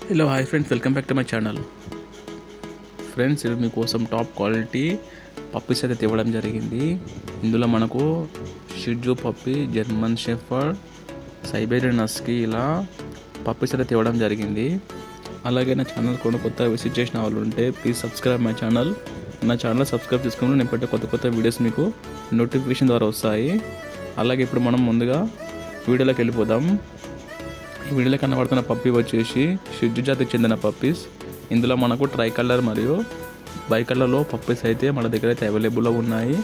Hello hi friends, welcome back to my channel. Friends, ఇది మీకోసం top quality puppies అయితే తేవడం జరిగింది. ఇందులో మనకు Shih Tzu puppy, German shepherd, Siberian husky ఇలా పప్పీస్ అయితే తేవడం జరిగింది. అలాగే నా ఛానల్ కూడా కొత్త విజిట్ చేసిన వాళ్ళు ఉంటే ప్లీజ్ సబ్స్క్రైబ్ మై ఛానల్. నా ఛానల్ సబ్స్క్రైబ్ చేసుకుని నేను పెట్టే కొత్త వీడియోస్ మీకు నోటిఫికేషన్ ద్వారా వస్తాయి. అలాగే ఇప్పుడు మనం ముందుగా వీడియోలోకి వెళ్ళిపోదాం. ఈ వీడియోలో కనబడుతున్న పప్పీ వచ్చేసి షిట్జూ జాతికి చెందిన పప్పీస్. ఇందులో మనకు ట్రై కలర్ మరియు బై కలర్లో పప్పీస్ అయితే మన దగ్గర అయితే అవైలబుల్లో ఉన్నాయి.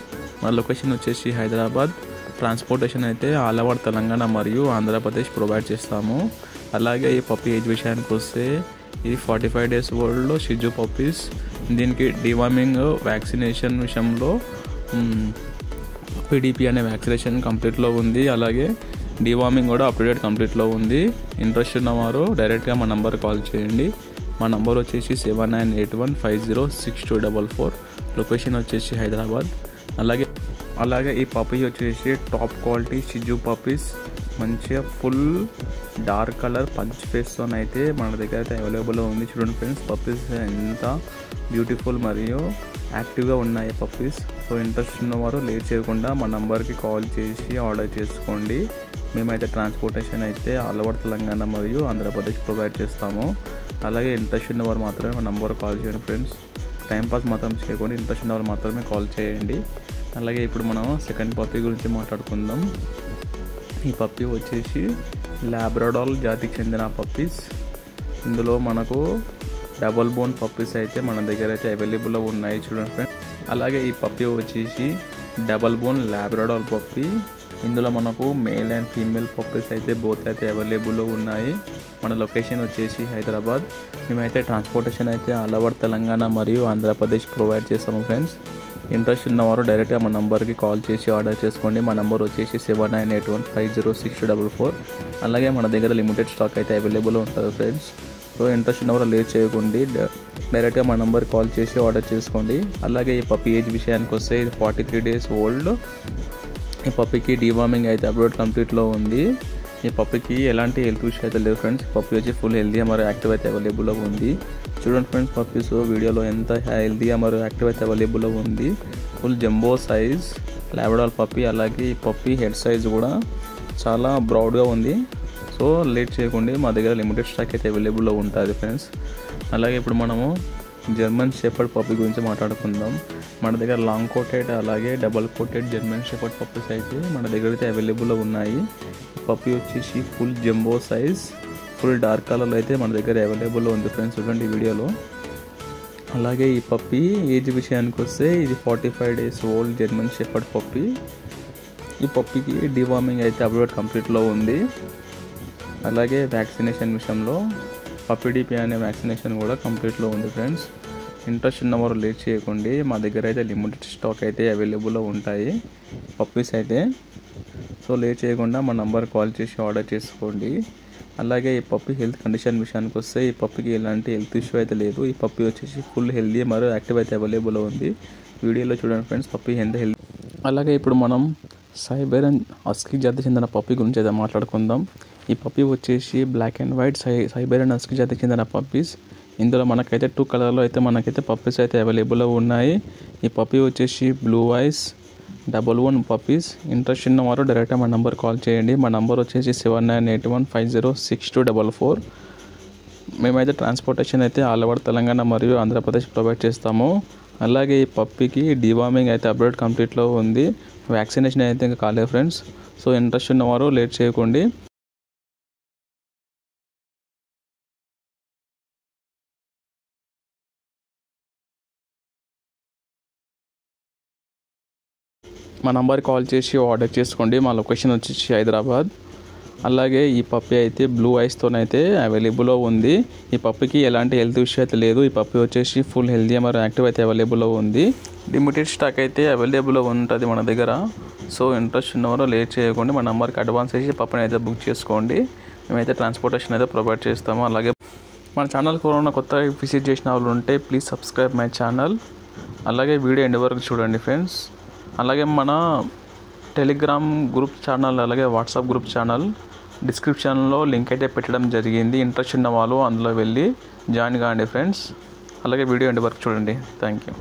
మన లొకేషన్ వచ్చేసి హైదరాబాద్. ట్రాన్స్పోర్టేషన్ అయితే ఆల్ ఓవర్ తెలంగాణ మరియు ఆంధ్రప్రదేశ్ ప్రొవైడ్ చేస్తాము. అలాగే ఈ పప్పీ ఏజ్ విషయానికి వస్తే ఇది 45 days ఓల్డ్లో షిట్జూ పప్పీస్. దీనికి డివార్మింగ్ వ్యాక్సినేషన్ విషయంలో పీడీపీ అనే వ్యాక్సినేషన్ కంప్లీట్లో ఉంది. అలాగే డివార్మింగ్ కూడా అప్ టు డేట్ కంప్లీట్లో ఉంది. ఇంట్రెస్ట్ ఉన్నవారు డైరెక్ట్గా మా నంబర్ కాల్ చేయండి. మా నంబర్ వచ్చేసి 7981506244. లొకేషన్ వచ్చేసి హైదరాబాద్. అలాగే ఈ పప్పీ వచ్చేసి టాప్ క్వాలిటీ షిట్జూ పప్పీస్. మంచిగా ఫుల్ డార్క్ కలర్ పంచ్ ఫేస్తో అయితే మన దగ్గర అయితే అవైలబుల్లో ఉంది. చూడండి ఫ్రెండ్స్, పప్పీస్ ఎంత బ్యూటిఫుల్ మరియు యాక్టివ్గా ఉన్నాయి పప్పీస్. సో ఇంట్రెస్ట్ ఉన్నవారు లేట్ చేయకుండా మా నంబర్కి కాల్ చేసి ఆర్డర్ చేసుకోండి. మేమైతే ట్రాన్స్పోర్టేషన్ అయితే ఆల్ ఓవర్ తెలంగాణ మరియు ఆంధ్రప్రదేశ్ ప్రొవైడ్ చేస్తాము. అలాగే ఇంట్రెస్ట్ ఉన్నవారు మాత్రమే మా నంబర్ కాల్ చేయండి ఫ్రెండ్స్. టైంపాస్ మాత్రం చేయకుండా ఇంట్రెస్ట్ ఉన్నవారు మాత్రమే కాల్ చేయండి. అలాగే ఇప్పుడు మనం సెకండ్ పప్పీ గురించి మాట్లాడుకుందాం. ఈ పప్పీ వచ్చేసి లాబ్రడార్ జాతికి చెందిన పప్పీస్. ఇందులో మనకు డబుల్ బోన్ పప్పీస్ అయితే మన దగ్గర అయితే అవైలబుల్లో ఉన్నాయి. చూడండి ఫ్రెండ్స్, అలాగే ఈ పప్పీ వచ్చేసి డబుల్ బోన్ లాబ్రడార్ పప్పీ. ఇందులో మనకు మేల్ అండ్ ఫీమేల్ పప్పీస్ అయితే బోత్ అయితే అవైలబుల్లో ఉన్నాయి. మన లొకేషన్ వచ్చేసి హైదరాబాద్. మేమైతే ట్రాన్స్పోర్టేషన్ అయితే ఆల్ ఓవర్ తెలంగాణ మరియు ఆంధ్రప్రదేశ్ ప్రొవైడ్ చేస్తాము ఫ్రెండ్స్. ఇంట్రెస్ట్ ఉన్నవారు డైరెక్ట్గా మా నంబర్కి కాల్ చేసి ఆర్డర్ చేసుకోండి. మా నంబర్ వచ్చేసి 7981506244. అలాగే మన దగ్గర లిమిటెడ్ స్టాక్ అయితే అవైలబుల్ ఉంటుంది ఫ్రెండ్స్. సో ఇంట్రెస్ట్ ఉన్నవారు లేట్ చేయకండి, డైరెక్ట్గా మా నంబర్ కాల్ చేసి ఆర్డర్ చేసుకోండి. అలాగే ఈ పప్పీ ఏజ్ విషయానికి వస్తే ఇది 43 days ఓల్డ్. ఈ పప్పీకి డివార్మింగ్ అయితే అప్డేట్ కంప్లీట్లో ఉంది. ఈ పప్పీకి ఎలాంటి హెల్త్ ఇష్యూ అయితే లేదు ఫ్రెండ్స్. పప్పీ వచ్చి ఫుల్ హెల్తీగా మరియు యాక్టివ్ అయితే అవైలబుల్లో ఉంది. చూడండి ఫ్రెండ్స్, పప్పీస్ వీడియోలో ఎంత హెల్తీగా మరియు యాక్టివ్ అయితే అవైలబుల్లో ఉంది. Full jumbo size Labrador puppy. అలాగే ఈ పప్పీ హెడ్ సైజ్ కూడా చాలా బ్రాడ్గా ఉంది. సో లేట్ చేయకుండా మా దగ్గర లిమిటెడ్ స్టాక్ అయితే అవైలబుల్లో ఉంటుంది ఫ్రెండ్స్. అలాగే ఇప్పుడు మనము జర్మన్ షెఫర్డ్ పప్పీ గురించి మాట్లాడుకుందాం. మన దగ్గర లాంగ్ కోటెడ్ అలాగే double coated German shepherd puppies అయితే మన దగ్గర అయితే అవైలబుల్లో ఉన్నాయి. పప్పీ వచ్చేసి full jumbo size, full dark కలర్లో అయితే మన దగ్గర అవైలబుల్లో ఉంది ఫ్రెండ్స్. చూడండి వీడియోలో. అలాగే ఈ పప్పీ ఏజ్ విషయానికి వస్తే ఇది 45 days old German shepherd puppy. ఈ పప్పీకి డివార్మింగ్ అయితే అప్డేట్ కంప్లీట్లో ఉంది. అలాగే వ్యాక్సినేషన్ విషయంలో పప్పీడీపీ అనే వ్యాక్సినేషన్ కూడా కంప్లీట్లో ఉంది ఫ్రెండ్స్. ఇంట్రెస్ట్ ఉన్నవారు లేట్ చేయకండి. మా దగ్గర అయితే లిమిటెడ్ స్టాక్ అయితే అవైలబుల్లో ఉంటాయి పప్పీస్ అయితే. సో లేట్ చేయకుండా మా నంబర్ కాల్ చేసి ఆర్డర్ చేసుకోండి. అలాగే ఈ పప్పీ హెల్త్ కండిషన్ విషయానికి వస్తే ఈ పప్పీకి ఎలాంటి హెల్త్ ఇష్యూ అయితే లేదు. ఈ పప్పీ వచ్చేసి ఫుల్ హెల్తీ మరియు యాక్టివ్ అయితే అవైలబుల్లో ఉంది. వీడియోలో చూడండి ఫ్రెండ్స్, పప్పీ ఎంత హెల్తీ. అలాగే ఇప్పుడు మనం సైబేరియన్ హస్కీ జాతికి చెందిన పప్పీ గురించి అయితే మాట్లాడుకుందాం. ఈ పప్పీ వచ్చేసి black and white Siberian husky జాతికి చెందిన పప్పీస్. ఇందులో మనకైతే 2 కలర్లో అయితే మనకైతే పప్పీస్ అయితే అవైలబుల్లో ఉన్నాయి. ఈ పప్పీ వచ్చేసి blue ice double bone puppies. Interest ఉన్నవారు డైరెక్ట్గా మా నంబర్ కాల్ చేయండి. మా నంబర్ వచ్చేసి 7981506244. మేమైతే ట్రాన్స్పోర్టేషన్ అయితే ఆల్ ఓవర్ తెలంగాణ మరియు ఆంధ్రప్రదేశ్ ప్రొవైడ్ చేస్తాము. అలాగే ఈ పప్పీకి డివార్మింగ్ అయితే అప్డేట్ కంప్లీట్లో ఉంది. వ్యాక్సినేషన్ అయితే ఇంకా కాలేదు ఫ్రెండ్స్. సో ఇంట్రెస్ట్ ఉన్నవారు లేట్ చేయకండి. మా నంబర్ కాల్ చేసి ఆర్డర్ చేసుకోండి. మా లొకేషన్ వచ్చేసి హైదరాబాద్. అలాగే ఈ పప్పీ అయితే బ్లూ ఐస్తోనైతే అవైలబుల్లో ఉంది. ఈ పప్పీకి ఎలాంటి హెల్త్ ఇష్యూ అయితే లేదు. ఈ పప్పీ వచ్చేసి ఫుల్ హెల్తీ మరియు యాక్టివ్ అయితే అవైలబుల్లో ఉంది. లిమిటెడ్ స్టాక్ అయితే అవైలబుల్లో ఉంటుంది మన దగ్గర. సో ఇంట్రెస్ట్ ఉన్నవారు లేట్ చేయకుండా మా నంబర్కి అడ్వాన్స్ చేసి పప్పని అయితే బుక్ చేసుకోండి. మేమైతే ట్రాన్స్పోర్టేషన్ అయితే ప్రొవైడ్ చేస్తాము. అలాగే మన ఛానల్ కూడా కొత్త విజిట్ చేసిన వాళ్ళు ఉంటే ప్లీజ్ సబ్స్క్రైబ్ మై ఛానల్. అలాగే వీడియో ఎండ్ వరకు చూడండి ఫ్రెండ్స్. అలాగే మన టెలిగ్రామ్ గ్రూప్ ఛానల్ అలాగే వాట్సాప్ గ్రూప్ ఛానల్ డిస్క్రిప్షన్లో లింక్ అయితే పెట్టడం జరిగింది. ఇంట్రెస్ట్ ఉన్న వాళ్ళు అందులో వెళ్ళి జాయిన్ కాండి ఫ్రెండ్స్. అలాగే వీడియో ఎండ్ వరకు చూడండి. Thank you.